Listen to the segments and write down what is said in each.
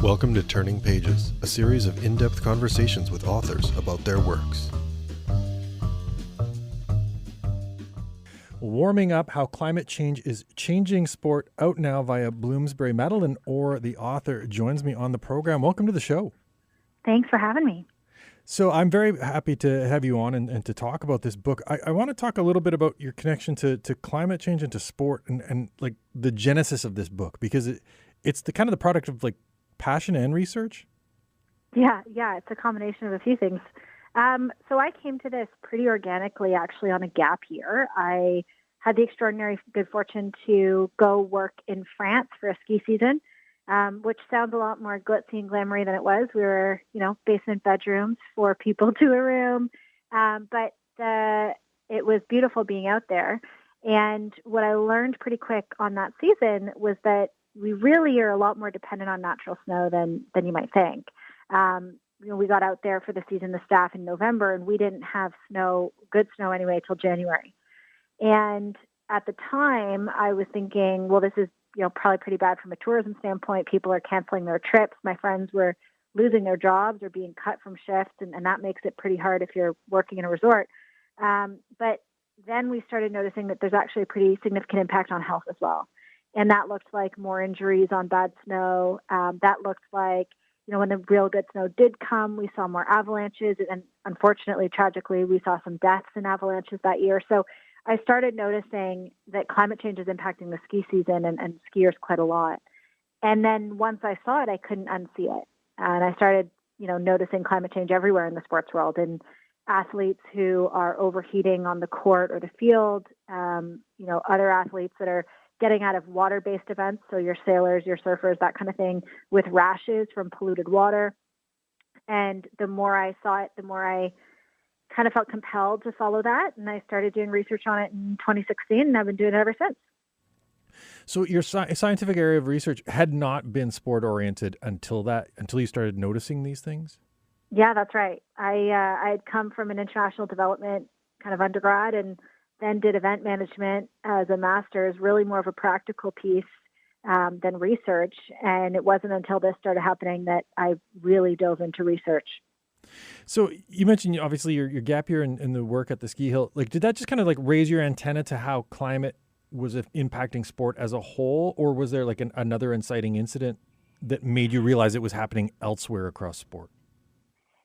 Welcome to Turning Pages, a series of in-depth conversations with authors about their works. Warming up how climate change is changing sport, out now via Bloomsbury. Madeleine Orr, the author, joins me on the program. Welcome to the show. Thanks for having me. So I'm very happy to have you on and to talk about this book. I want to talk a little bit about your connection to climate change and to sport and like the genesis of this book, because it's the kind of the product of like passion and research. Yeah, it's a combination of a few things. So I came to this pretty organically, actually, on a gap year. I had the extraordinary good fortune to go work in France for a ski season, which sounds a lot more glitzy and glamoury than it was. We were, basement bedrooms, 4 people to a room. But it was beautiful being out there. And what I learned pretty quick on that season was that we really are a lot more dependent on natural snow than you might think. We got out there for the season, the staff, in November, and we didn't have good snow anyway, till January. And at the time, I was thinking, well, this is, probably pretty bad from a tourism standpoint. People are canceling their trips. My friends were losing their jobs or being cut from shifts, and that makes it pretty hard if you're working in a resort. But then we started noticing that there's actually a pretty significant impact on health as well. And that looked like more injuries on bad snow. That looked like, when the real good snow did come, we saw more avalanches. And unfortunately, tragically, we saw some deaths in avalanches that year. So I started noticing that climate change is impacting the ski season and skiers quite a lot. And then once I saw it, I couldn't unsee it. And I started, noticing climate change everywhere in the sports world, and athletes who are overheating on the court or the field, other athletes that are getting out of water-based events, so your sailors, your surfers, that kind of thing, with rashes from polluted water. And the more I saw it, the more I kind of felt compelled to follow that. And I started doing research on it in 2016, and I've been doing it ever since. So your scientific area of research had not been sport-oriented until you started noticing these things? Yeah, that's right. I had come from an international development kind of undergrad, and then did event management as a master's, really more of a practical piece than research. And it wasn't until this started happening that I really dove into research. So you mentioned, obviously, your gap year and the work at the ski hill. Like, did that just kind of like raise your antenna to how climate was impacting sport as a whole? Or was there like another inciting incident that made you realize it was happening elsewhere across sport?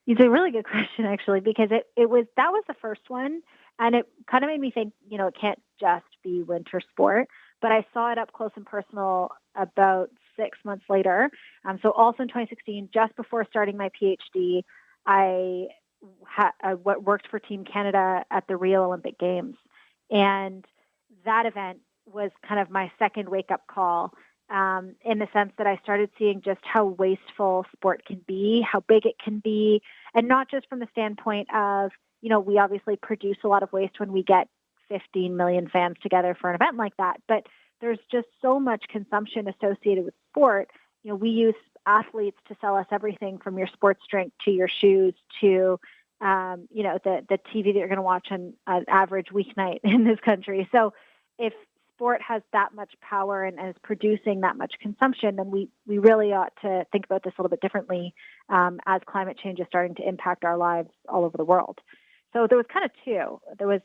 It's a really good question, actually, because that was the first one. And it kind of made me think, it can't just be winter sport. But I saw it up close and personal about 6 months later. So also in 2016, just before starting my PhD, I worked for Team Canada at the Rio Olympic Games. And that event was kind of my second wake-up call, in the sense that I started seeing just how wasteful sport can be, how big it can be, and not just from the standpoint of, we obviously produce a lot of waste when we get 15 million fans together for an event like that, but there's just so much consumption associated with sport. We use athletes to sell us everything from your sports drink to your shoes to, the TV that you're going to watch on an average weeknight in this country. So if sport has that much power and is producing that much consumption, then we really ought to think about this a little bit differently as climate change is starting to impact our lives all over the world. So there was kind of two. There was,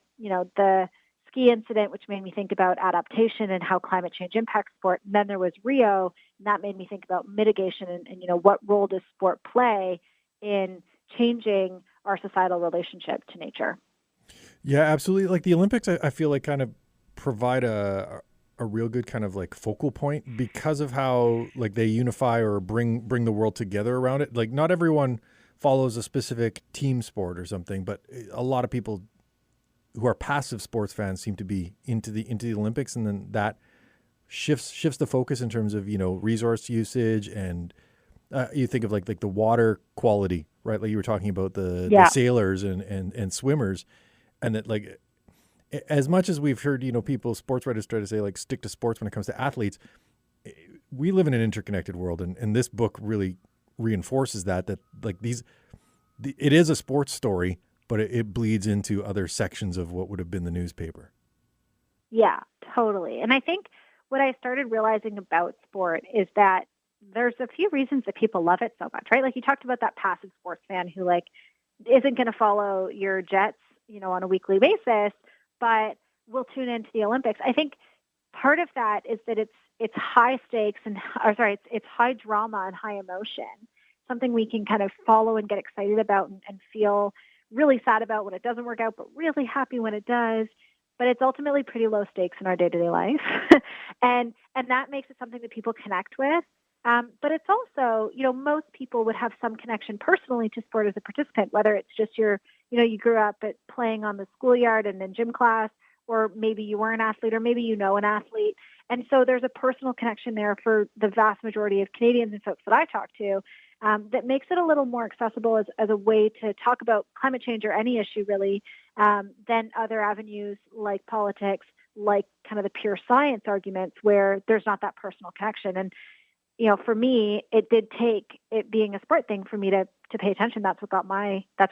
the ski incident, which made me think about adaptation and how climate change impacts sport. And then there was Rio, and that made me think about mitigation and what role does sport play in changing our societal relationship to nature. Yeah, absolutely. Like the Olympics, I feel like kind of provide a real good kind of like focal point because of how like they unify or bring the world together around it. Like not everyone follows a specific team sport or something, but a lot of people who are passive sports fans seem to be into the Olympics, and then that shifts the focus in terms of resource usage, and you think of like the water quality, right? Like you were talking about the sailors and swimmers, and that like as much as we've heard people, sports writers try to say like stick to sports when it comes to athletes, we live in an interconnected world, and this book really reinforces that like it is a sports story, but it bleeds into other sections of what would have been the newspaper. Yeah, totally. And I think what I started realizing about sport is that there's a few reasons that people love it so much, right? Like you talked about that passive sports fan who like isn't going to follow your Jets, on a weekly basis, but will tune into the Olympics. I think part of that is that it's high stakes it's high drama and high emotion, something we can kind of follow and get excited about and feel really sad about when it doesn't work out, but really happy when it does. But it's ultimately pretty low stakes in our day-to-day life. and that makes it something that people connect with. But it's also, most people would have some connection personally to sport as a participant, whether it's just you grew up at playing on the schoolyard and in gym class, or maybe you were an athlete, or maybe an athlete. And so there's a personal connection there for the vast majority of Canadians and folks that I talk to, that makes it a little more accessible as a way to talk about climate change or any issue really, than other avenues like politics, like kind of the pure science arguments where there's not that personal connection. And, for me, it did take it being a sport thing for me to pay attention. That's what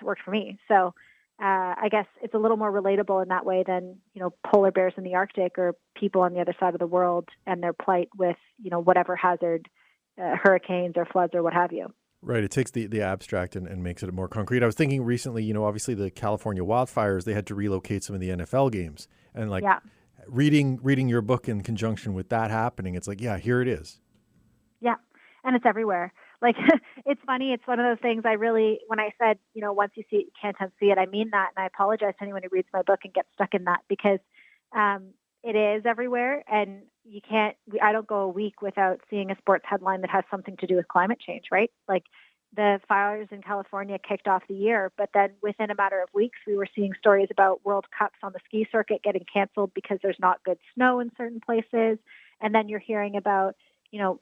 worked for me. So I guess it's a little more relatable in that way than, polar bears in the Arctic or people on the other side of the world and their plight with, whatever hazard, hurricanes or floods or what have you. Right. It takes the abstract and makes it more concrete. I was thinking recently, obviously the California wildfires, they had to relocate some of the NFL games. And reading your book in conjunction with that happening, it's like, yeah, here it is. Yeah. And it's everywhere. Like, it's funny. It's one of those things when I said, once you see it, you can't unsee it, I mean that. And I apologize to anyone who reads my book and gets stuck in that because it is everywhere. And I don't go a week without seeing a sports headline that has something to do with climate change, right? Like the fires in California kicked off the year, but then within a matter of weeks, we were seeing stories about World Cups on the ski circuit getting canceled because there's not good snow in certain places. And then you're hearing about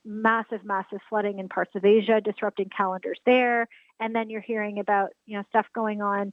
massive flooding in parts of Asia, disrupting calendars there. And then you're hearing about, stuff going on,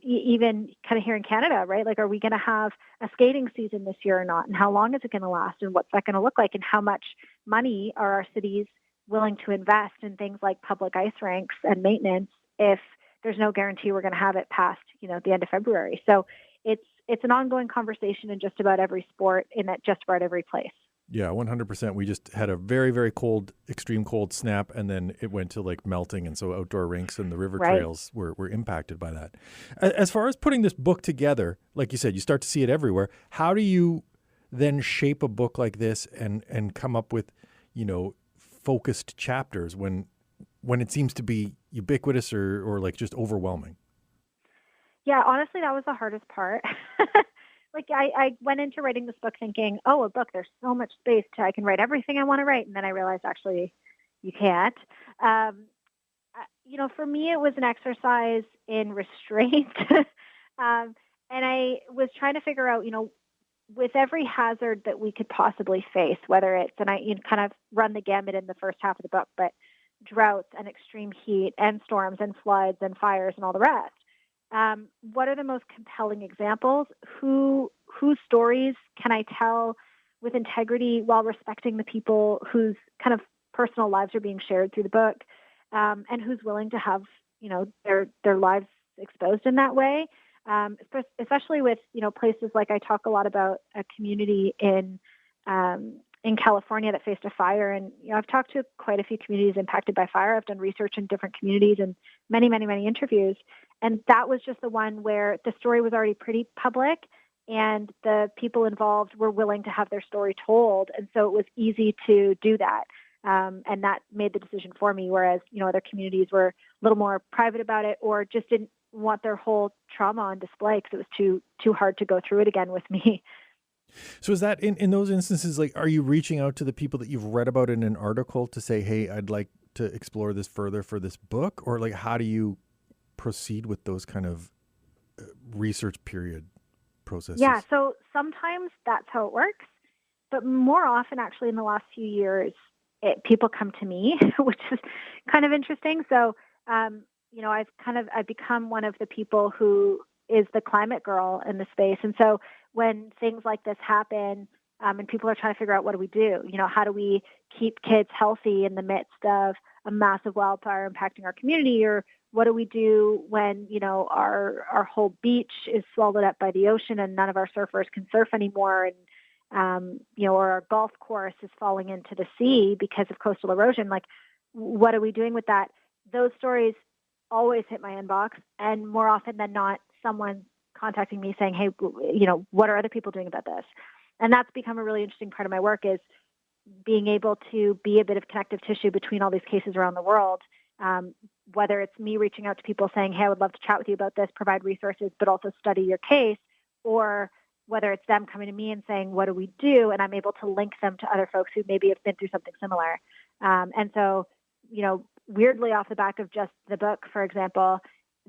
even kind of here in Canada, right? Like, are we going to have a skating season this year or not? And how long is it going to last? And what's that going to look like? And how much money are our cities willing to invest in things like public ice rinks and maintenance if there's no guarantee we're going to have it past, the end of February? So it's an ongoing conversation in just about every sport in just about every place. Yeah, 100%. We just had a very, very cold, extreme cold snap, and then it went to like melting. And so outdoor rinks and the river trails were impacted by that. As far as putting this book together, like you said, you start to see it everywhere. How do you then shape a book like this and come up with, focused chapters when it seems to be ubiquitous or like just overwhelming? Yeah, honestly, that was the hardest part. Like I went into writing this book thinking, oh, a book, there's so much space I can write everything I want to write. And then I realized actually you can't. For me, it was an exercise in restraint. And I was trying to figure out, with every hazard that we could possibly face, whether it's, and I kind of run the gamut in the first half of the book, but droughts and extreme heat and storms and floods and fires and all the rest. What are the most compelling examples? Whose stories can I tell with integrity while respecting the people whose kind of personal lives are being shared through the book, and who's willing to have their lives exposed in that way? Especially with places like I talk a lot about a community in California that faced a fire, and I've talked to quite a few communities impacted by fire. I've done research in different communities and many interviews. And that was just the one where the story was already pretty public and the people involved were willing to have their story told. And so it was easy to do that. And that made the decision for me, whereas, other communities were a little more private about it or just didn't want their whole trauma on display because it was too hard to go through it again with me. So is that in those instances, like, are you reaching out to the people that you've read about in an article to say, hey, I'd like to explore this further for this book? Or like, how do you proceed with those kind of research period processes? Yeah, so sometimes that's how it works, but more often actually in the last few years, people come to me, which is kind of interesting. So, I've become one of the people who is the climate girl in the space. And so when things like this happen, and people are trying to figure out what do we do, how do we keep kids healthy in the midst of a massive wildfire impacting our community, or what do we do when, our whole beach is swallowed up by the ocean and none of our surfers can surf anymore? or our golf course is falling into the sea because of coastal erosion. Like, what are we doing with that? Those stories always hit my inbox, and more often than not, someone contacting me saying, hey, what are other people doing about this? And that's become a really interesting part of my work, is being able to be a bit of connective tissue between all these cases around the world. Whether it's me reaching out to people saying, hey, I would love to chat with you about this, provide resources, but also study your case, or whether it's them coming to me and saying, what do we do? And I'm able to link them to other folks who maybe have been through something similar. And so, weirdly, off the back of just the book, for example,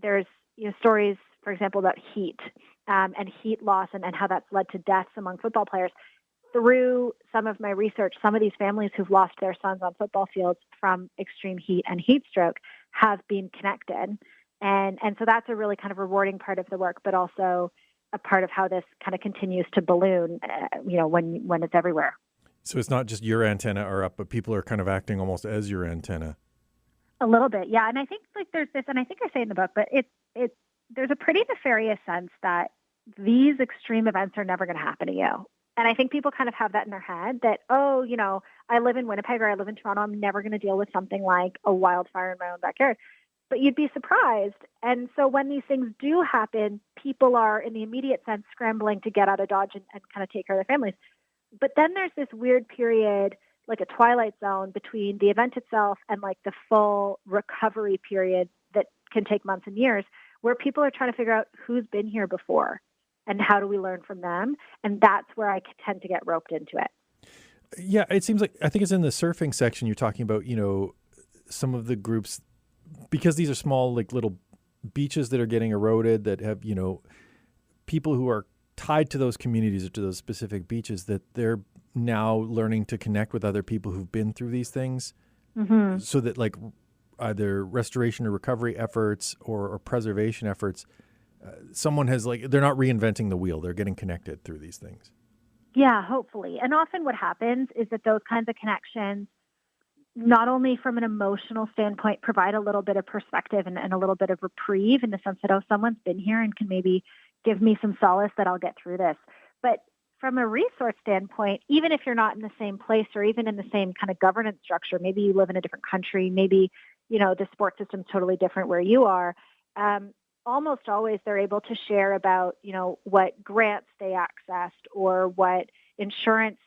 there's stories, for example, about heat and heat loss and how that's led to deaths among football players. Through some of my research, some of these families who've lost their sons on football fields from extreme heat and heat stroke have been connected. And so that's a really kind of rewarding part of the work, but also a part of how this kind of continues to balloon, when it's everywhere. So it's not just your antenna are up, but people are kind of acting almost as your antenna. A little bit, yeah. And I think there's this, and I think I say in the book, but there's a pretty nefarious sense that these extreme events are never going to happen to you. And I think people kind of have that in their head that, I live in Winnipeg or I live in Toronto, I'm never going to deal with something like a wildfire in my own backyard. But you'd be surprised. And so when these things do happen, people are, in the immediate sense, scrambling to get out of Dodge and kind of take care of their families. But then there's this weird period, like a twilight zone, between the event itself and like the full recovery period that can take months and years, where people are trying to figure out who's been here before and how do we learn from them. And that's where I tend to get roped into it. Yeah, it seems like, I think it's in the surfing section you're talking about, some of the groups, because these are small, like little beaches that are getting eroded, that have, people who are tied to those communities or to those specific beaches, that they're now learning to connect with other people who've been through these things. Mm-hmm. So that like either restoration or recovery efforts or preservation efforts, someone has they're not reinventing the wheel. They're getting connected through these things. Yeah, hopefully. And often what happens is that those kinds of connections, not only from an emotional standpoint, provide a little bit of perspective and a little bit of reprieve in the sense that, someone's been here and can maybe give me some solace that I'll get through this. But from a resource standpoint, even if you're not in the same place or even in the same kind of governance structure, maybe you live in a different country, maybe, the support system's totally different where you are, almost always they're able to share about, what grants they accessed or what insurance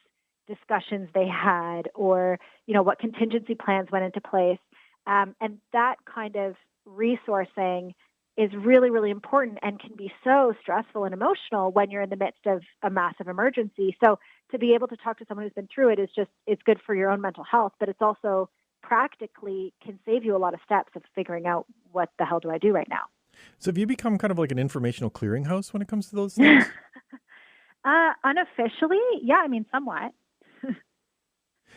discussions they had or, what contingency plans went into place. And that kind of resourcing is really, really important and can be so stressful and emotional when you're in the midst of a massive emergency. So to be able to talk to someone who's been through it is it's good for your own mental health, but it's also practically can save you a lot of steps of figuring out what the hell do I do right now. So have you become kind of like an informational clearinghouse when it comes to those things? Unofficially, yeah, somewhat.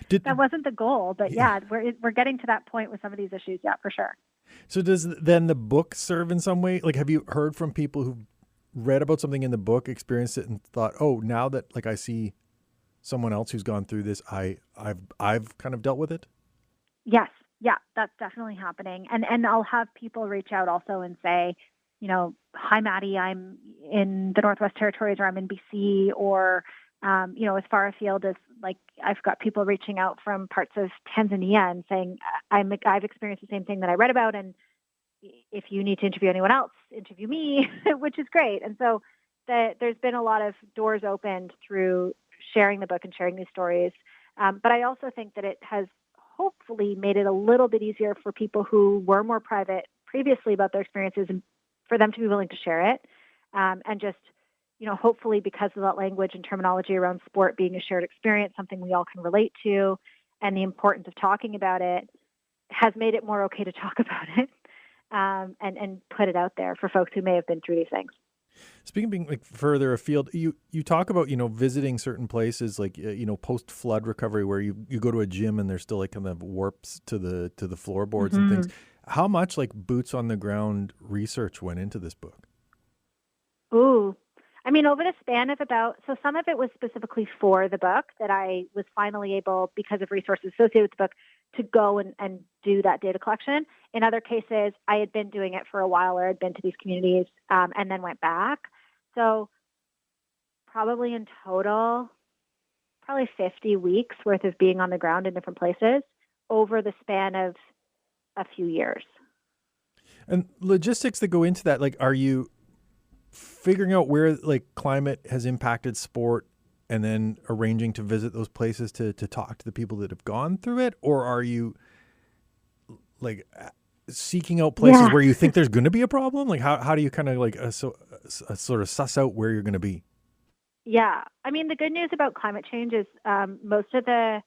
That wasn't the goal, but yeah, we're getting to that point with some of these issues, yeah, for sure. So does then the book serve in some way? Like, have you heard from people who read about something in the book, experienced it, and thought, oh, now that I see someone else who's gone through this, I've kind of dealt with it? Yes. Yeah, that's definitely happening. And I'll have people reach out also and say, hi, Maddie, I'm in the Northwest Territories or I'm in BC or, as far afield as I've got people reaching out from parts of Tanzania and saying, I've experienced the same thing that I read about. And if you need to interview anyone else, interview me, which is great. And so there's been a lot of doors opened through sharing the book and sharing these stories. But I also think that it has hopefully made it a little bit easier for people who were more private previously about their experiences and for them to be willing to share it. And just, hopefully because of that language and terminology around sport being a shared experience, something we all can relate to, and the importance of talking about it has made it more okay to talk about it and put it out there for folks who may have been through these things. Speaking of being further afield, you talk about, visiting certain places post flood recovery where you go to a gym and there's still kind of warps to the floorboards and things. How much boots on the ground research went into this book? Ooh, over the span of so some of it was specifically for the book that I was finally able, because of resources associated with the book, to go and do that data collection. In other cases, I had been doing it for a while or I'd been to these communities and then went back. So probably in total, probably 50 weeks worth of being on the ground in different places over the span of a few years. And logistics that go into that, like, are you figuring out where like climate has impacted sport and then arranging to visit those places to talk to the people that have gone through it? Or are you like seeking out places where you think there's going to be a problem? Like how do you kind of like sort of suss out where you're going to be? Yeah. I mean, the good news about climate change is most of the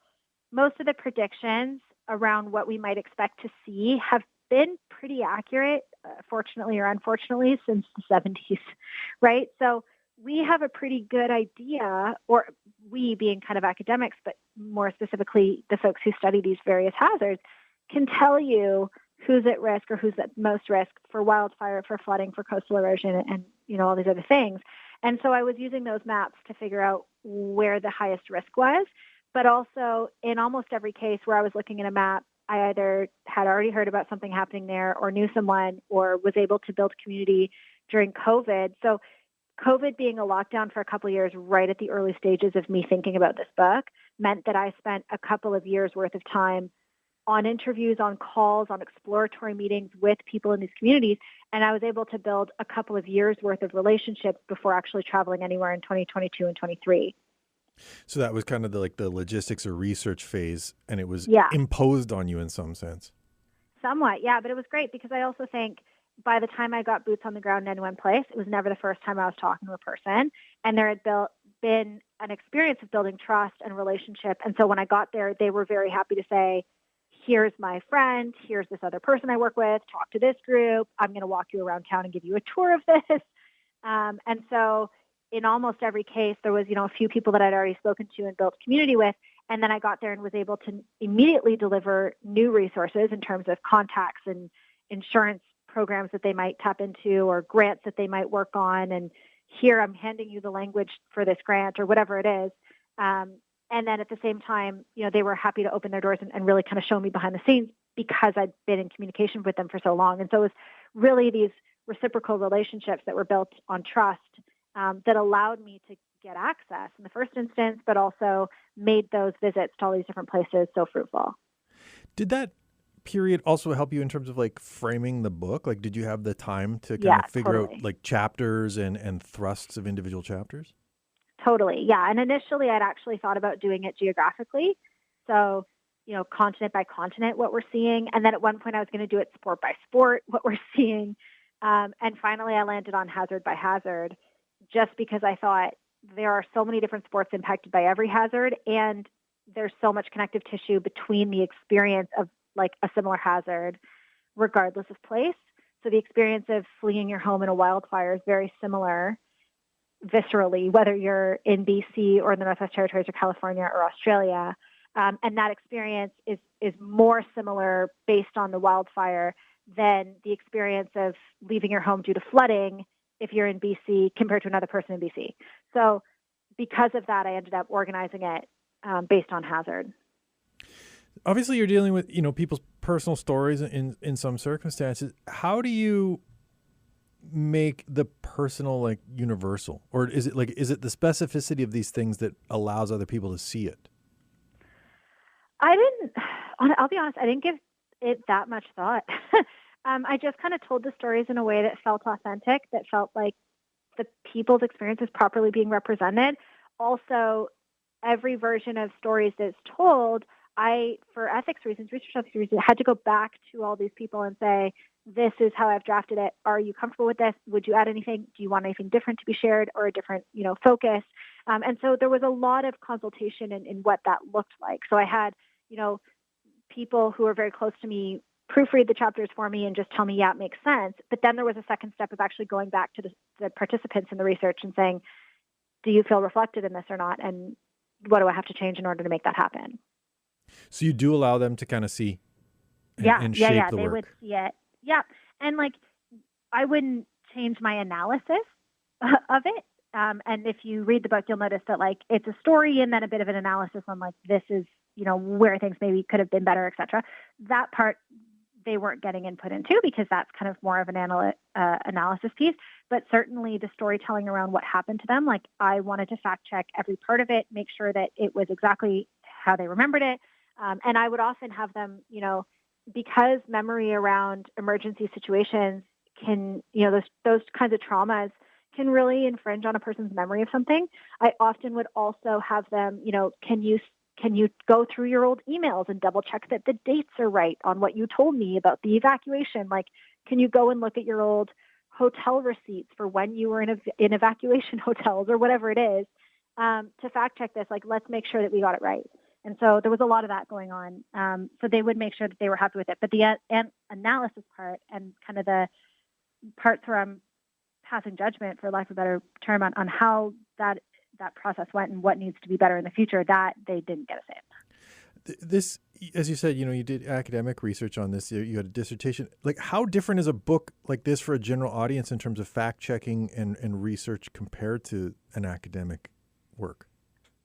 predictions around what we might expect to see have been pretty accurate, fortunately or unfortunately, since the 70s, right? So we have a pretty good idea, or we being kind of academics, but more specifically the folks who study these various hazards, can tell you who's at risk or who's at most risk for wildfire, for flooding, for coastal erosion, and all these other things. And so I was using those maps to figure out where the highest risk was. But also in almost every case where I was looking at a map, I either had already heard about something happening there or knew someone or was able to build community during COVID. So COVID being a lockdown for a couple of years right at the early stages of me thinking about this book meant that I spent a couple of years worth of time on interviews, on calls, on exploratory meetings with people in these communities. And I was able to build a couple of years worth of relationships before actually traveling anywhere in 2022 and 23. So that was kind of the logistics or research phase, and it was imposed on you in some sense. Somewhat, yeah. But it was great because I also think by the time I got boots on the ground in one place, it was never the first time I was talking to a person. And there had been an experience of building trust and relationship. And so when I got there, they were very happy to say, here's my friend, here's this other person I work with, talk to this group. I'm going to walk you around town and give you a tour of this. And so in almost every case, there was, a few people that I'd already spoken to and built community with. And then I got there and was able to immediately deliver new resources in terms of contacts and insurance programs that they might tap into or grants that they might work on. And here I'm handing you the language for this grant or whatever it is. And then at the same time, they were happy to open their doors and really kind of show me behind the scenes because I'd been in communication with them for so long. And so it was really these reciprocal relationships that were built on trust that allowed me to get access in the first instance, but also made those visits to all these different places so fruitful. Did that period also help you in terms of like framing the book? Like, did you have the time to kind of figure out like chapters and thrusts of individual chapters? Totally. Yeah. And initially I'd actually thought about doing it geographically. So, continent by continent, what we're seeing. And then at one point I was going to do it sport by sport, what we're seeing. And finally I landed on hazard by hazard just because I thought there are so many different sports impacted by every hazard. And there's so much connective tissue between the experience of like a similar hazard, regardless of place. So the experience of fleeing your home in a wildfire is very similar viscerally, whether you're in BC or in the Northwest Territories or California or Australia. And that experience is more similar based on the wildfire than the experience of leaving your home due to flooding if you're in BC compared to another person in BC. So because of that, I ended up organizing it based on hazard. Obviously, you're dealing with, people's personal stories in some circumstances. How do you make the personal like universal, or is it the specificity of these things that allows other people to see it? I'll be honest, I didn't give it that much thought. I just kind of told the stories in a way that felt authentic, that felt like the people's experience is properly being represented. Also, every version of stories that's told, for ethics reasons, research ethics reasons, had to go back to all these people and say, this is how I've drafted it. Are you comfortable with this? Would you add anything? Do you want anything different to be shared or a different, focus? And so there was a lot of consultation in what that looked like. So I had, people who are very close to me proofread the chapters for me and just tell me, yeah, it makes sense. But then there was a second step of actually going back to the participants in the research and saying, do you feel reflected in this or not? And what do I have to change in order to make that happen? So you do allow them to kind of see and shape the work. They would see it. Yeah. And I wouldn't change my analysis of it. And if you read the book, you'll notice that it's a story and then a bit of an analysis on this is, where things maybe could have been better, et cetera. That part they weren't getting input into, because that's kind of more of an analysis piece. But certainly the storytelling around what happened to them, like I wanted to fact check every part of it, make sure that it was exactly how they remembered it. And I would often have them, because memory around emergency situations can, those kinds of traumas can really infringe on a person's memory of something. I often would also have them, can you go through your old emails and double check that the dates are right on what you told me about the evacuation? Like, can you go and look at your old hotel receipts for when you were in evacuation hotels or whatever it is, to fact check this? Like, let's make sure that we got it right. And so there was a lot of that going on. So they would make sure that they were happy with it. But the analysis part and kind of the parts where I'm passing judgment, for lack of a better term, on how that process went and what needs to be better in the future, that they didn't get a say in. This, as you said, you did academic research on this. You had a dissertation. Like, how different is a book like this for a general audience in terms of fact checking and research compared to an academic work?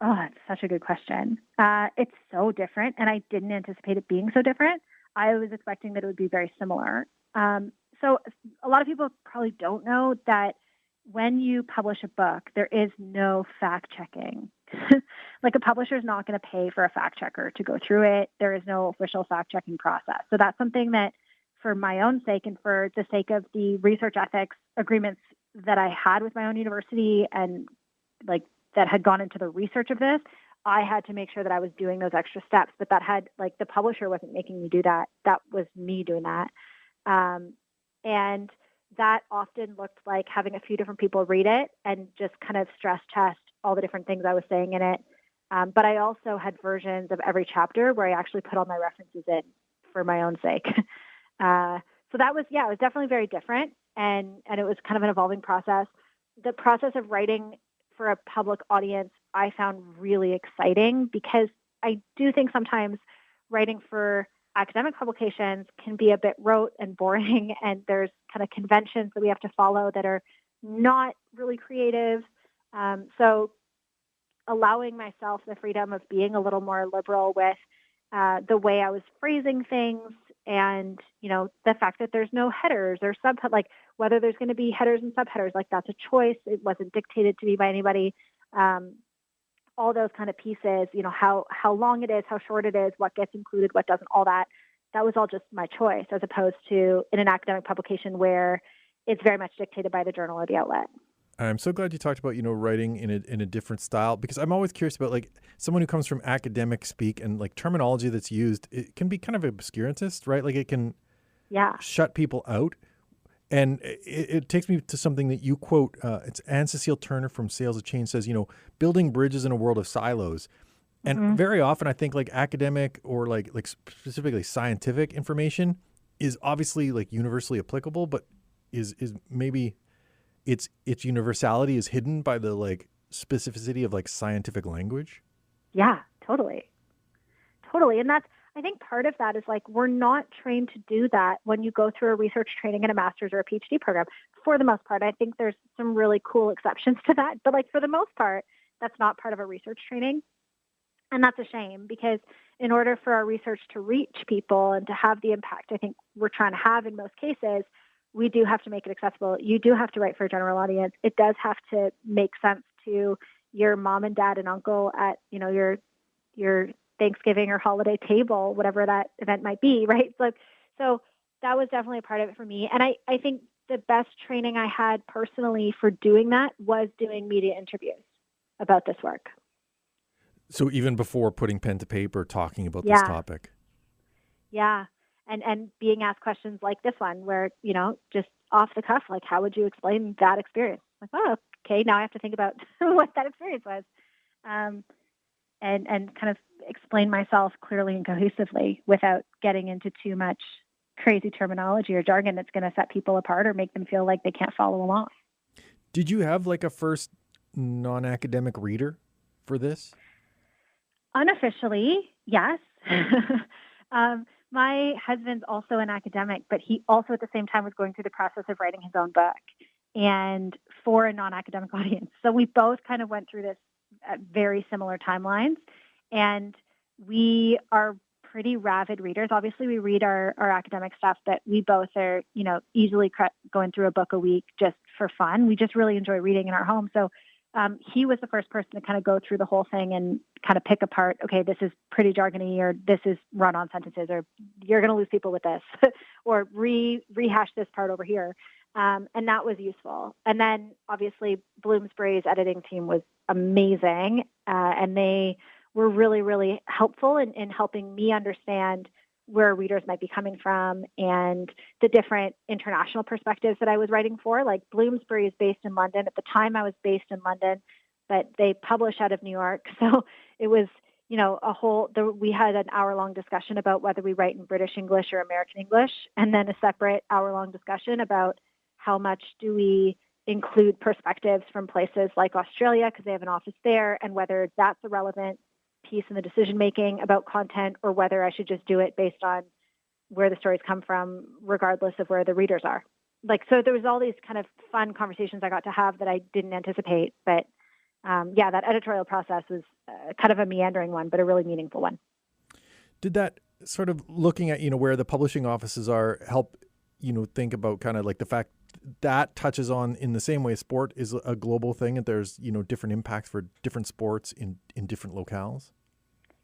Oh, that's such a good question. It's so different, and I didn't anticipate it being so different. I was expecting that it would be very similar. So a lot of people probably don't know that when you publish a book, there is no fact checking. Like, a publisher is not going to pay for a fact checker to go through it. There is no official fact checking process. So that's something that, for my own sake and for the sake of the research ethics agreements that I had with my own university and like that had gone into the research of this, I had to make sure that I was doing those extra steps. But that had, like, the publisher wasn't making me do that. That was me doing that. And that often looked like having a few different people read it and just kind of stress test all the different things I was saying in it. But I also had versions of every chapter where I actually put all my references in for my own sake. So that was, it was definitely very different. And it was kind of an evolving process. The process of writing for a public audience, I found really exciting, because I do think sometimes writing for academic publications can be a bit rote and boring, and there's kind of conventions that we have to follow that are not really creative. So allowing myself the freedom of being a little more liberal with the way I was phrasing things, and the fact that there's no headers or like whether there's going to be headers and subheaders, like that's a choice. It wasn't dictated to me by anybody. All those kind of pieces, how long it is, how short it is, what gets included, what doesn't, all that was all just my choice, as opposed to in an academic publication where it's very much dictated by the journal or the outlet. I'm so glad you talked about, writing in a different style, because I'm always curious about, like, someone who comes from academic speak and like terminology that's used, it can be kind of obscurantist, right? Like, it can shut people out. And it takes me to something that you quote. It's Anne Cecile Turner from Sales of Change says, building bridges in a world of silos. And very often I think, like, academic or like specifically scientific information is obviously like universally applicable, but is maybe its universality is hidden by the like specificity of like scientific language. Yeah, totally. And I think part of that is, like, we're not trained to do that when you go through a research training in a master's or a PhD program. For the most part, I think there's some really cool exceptions to that. But, like, for the most part, that's not part of a research training. And that's a shame, because in order for our research to reach people and to have the impact I think we're trying to have in most cases, we do have to make it accessible. You do have to write for a general audience. It does have to make sense to your mom and dad and uncle at, your Thanksgiving or holiday table, whatever that event might be, right? So that was definitely a part of it for me. And I think the best training I had personally for doing that was doing media interviews about this work. So even before putting pen to paper, talking about this topic. Yeah. And being asked questions like this one, where, just off the cuff, like, how would you explain that experience? Like, oh, okay, now I have to think about what that experience was. And kind of explain myself clearly and cohesively without getting into too much crazy terminology or jargon that's going to set people apart or make them feel like they can't follow along. Did you have like a first non-academic reader for this? Unofficially, yes. My husband's also an academic, but he also at the same time was going through the process of writing his own book, and for a non-academic audience. So we both kind of went through this at very similar timelines, and we are pretty rabid readers. Obviously, we read our academic stuff, but we both are, easily going through a book a week just for fun. We just really enjoy reading in our home. So he was the first person to kind of go through the whole thing and kind of pick apart, okay, this is pretty jargony, or this is run-on sentences, or you're going to lose people with this, or rehash this part over here. And that was useful. And then obviously Bloomsbury's editing team was amazing. And they were really, really helpful in helping me understand where readers might be coming from and the different international perspectives that I was writing for. Like Bloomsbury is based in London. At the time I was based in London, but they publish out of New York. So it was, we had an hour-long discussion about whether we write in British English or American English, and then a separate hour-long discussion about how much do we include perspectives from places like Australia, because they have an office there, and whether that's a relevant piece in the decision-making about content, or whether I should just do it based on where the stories come from, regardless of where the readers are. So there was all these kind of fun conversations I got to have that I didn't anticipate. But that editorial process was kind of a meandering one, but a really meaningful one. Did that sort of looking at, where the publishing offices are help, think about kind of like the fact that touches on, in the same way sport is a global thing, and there's, different impacts for different sports in different locales?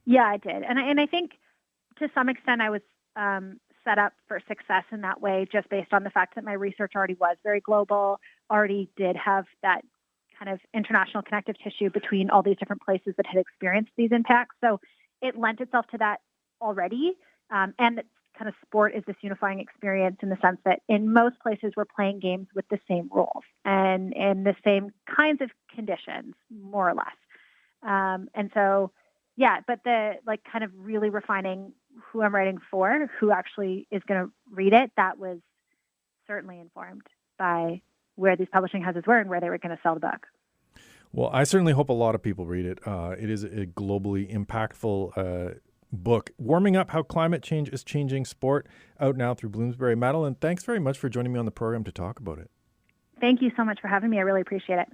Yeah, I did. And I think to some extent I was set up for success in that way, just based on the fact that my research already was very global, already did have that kind of international connective tissue between all these different places that had experienced these impacts. So it lent itself to that already. And that kind of sport is this unifying experience in the sense that in most places we're playing games with the same rules and in the same kinds of conditions, more or less. And so, but the kind of really refining who I'm writing for, who actually is going to read it, that was certainly informed by where these publishing houses were and where they were going to sell the book. Well, I certainly hope a lot of people read it. It is a globally impactful book, Warming Up How Climate Change is Changing Sport, out now through Bloomsbury. Madeleine, thanks very much for joining me on the program to talk about it. Thank you so much for having me. I really appreciate it.